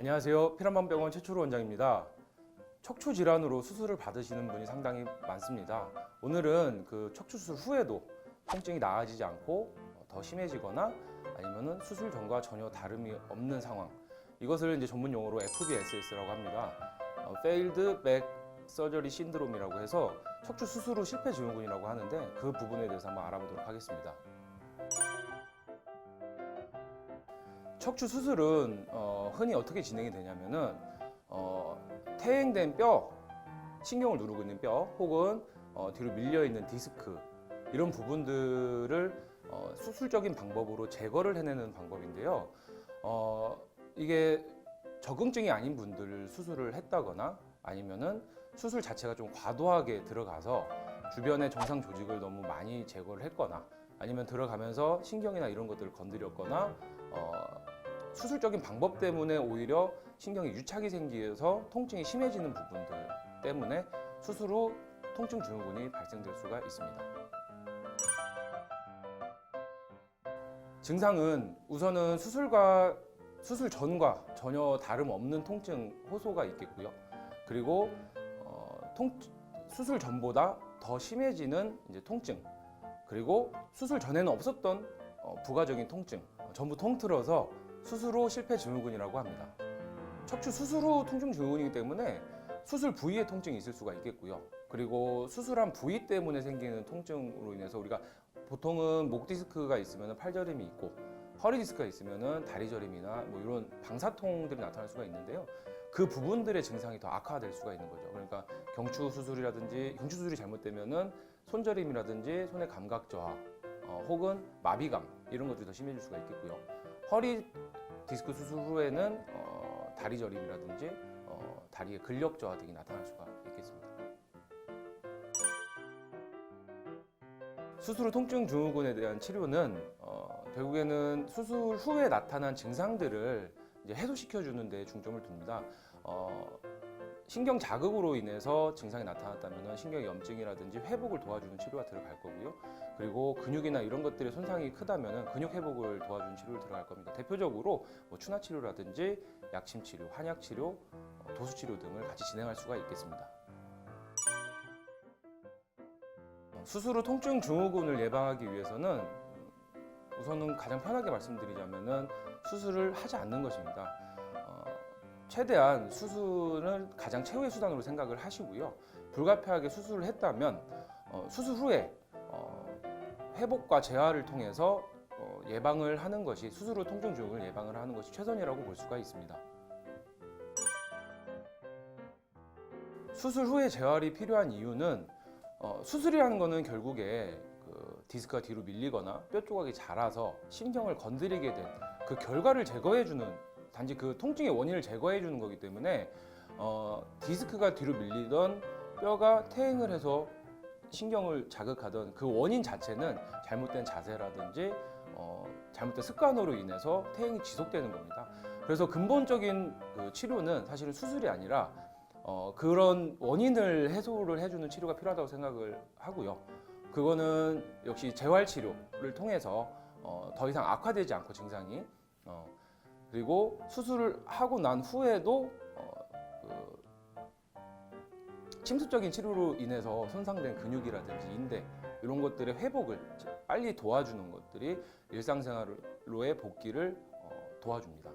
안녕하세요. 피라만병원 최초로 원장입니다. 척추 질환으로 수술을 받으시는 분이 상당히 많습니다. 오늘은 그 척추 수술 후에도 통증이 나아지지 않고 더 심해지거나 아니면은 수술 전과 전혀 다름이 없는 상황, 이것을 이제 전문 용어로 FBSS라고 합니다. Failed Back Surgery Syndrome이라고 해서 척추 수술 후 실패 증후군이라고 하는데, 그 부분에 대해서 한번 알아보도록 하겠습니다. 척추 수술은 흔히 어떻게 진행이 되냐면은 퇴행된 뼈, 신경을 누르고 있는 뼈 혹은 뒤로 밀려 있는 디스크, 이런 부분들을 수술적인 방법으로 제거를 해내는 방법인데요. 이게 적응증이 아닌 분들 수술을 했다거나 아니면은 수술 자체가 좀 과도하게 들어가서 주변의 정상 조직을 너무 많이 제거를 했거나 아니면 들어가면서 신경이나 이런 것들을 건드렸거나 수술적인 방법 때문에 오히려 신경에 유착이 생기면서 통증이 심해지는 부분들 때문에 수술 후 통증 증후군이 발생될 수가 있습니다. 증상은 우선은 수술 전과 전혀 다름없는 통증 호소가 있겠고요. 그리고 수술 전보다 더 심해지는 이제 통증, 그리고 수술 전에는 없었던 부가적인 통증, 전부 통틀어서 수술 후 실패 증후군이라고 합니다. 척추 수술 후 통증 증후군이기 때문에 수술 부위에 통증이 있을 수가 있겠고요. 그리고 수술한 부위 때문에 생기는 통증으로 인해서 우리가 보통은 목 디스크가 있으면 팔저림이 있고 허리 디스크가 있으면 다리 저림이나 뭐 이런 방사통들이 나타날 수가 있는데요. 그 부분들의 증상이 더 악화될 수가 있는 거죠. 그러니까 경추 수술이 잘못되면은 손저림이라든지 손의 감각 저하, 혹은 마비감, 이런 것들이 더 심해질 수가 있겠고요. 허리 디스크 수술 후에는 다리 저림이라든지 다리의 근력 저하 등이 나타날 수가 있겠습니다. 수술 후 통증 증후군에 대한 치료는 결국에는 수술 후에 나타난 증상들을 이제 해소시켜주는 데 중점을 둡니다. 신경 자극으로 인해서 증상이 나타났다면 신경 염증이라든지 회복을 도와주는 치료가 들어갈 거고요. 그리고 근육이나 이런 것들의 손상이 크다면 근육 회복을 도와주는 치료를 들어갈 겁니다. 대표적으로 뭐 추나 치료라든지 약침 치료, 한약 치료, 도수 치료 등을 같이 진행할 수가 있겠습니다. 수술 후 통증 증후군을 예방하기 위해서는 우선은 가장 편하게 말씀드리자면은 수술을 하지 않는 것입니다. 최대한 수술을 가장 최후의 수단으로 생각을 하시고요. 불가피하게 수술을 했다면 수술 후에 회복과 재활을 통해서 예방을 하는 것이, 수술 후 통증 증후군을 예방을 하는 것이 최선이라고 볼 수가 있습니다. 수술 후에 재활이 필요한 이유는 수술이라는 것은 결국에 그 디스크가 뒤로 밀리거나 뼈 조각이 자라서 신경을 건드리게 된 그 결과를 제거해주는, 단지 그 통증의 원인을 제거해주는 거기 때문에 디스크가 뒤로 밀리던 뼈가 퇴행을 해서 신경을 자극하던 그 원인 자체는 잘못된 자세라든지 잘못된 습관으로 인해서 퇴행이 지속되는 겁니다. 그래서 근본적인 그 치료는 사실은 수술이 아니라 그런 원인을 해소를 해주는 치료가 필요하다고 생각을 하고요. 그거는 역시 재활 치료를 통해서 더 이상 악화되지 않고 증상이, 그리고 수술을 하고 난 후에도 침습적인 치료로 인해서 손상된 근육이라든지 인대, 이런 것들의 회복을 빨리 도와주는 것들이 일상생활로의 복귀를 도와줍니다.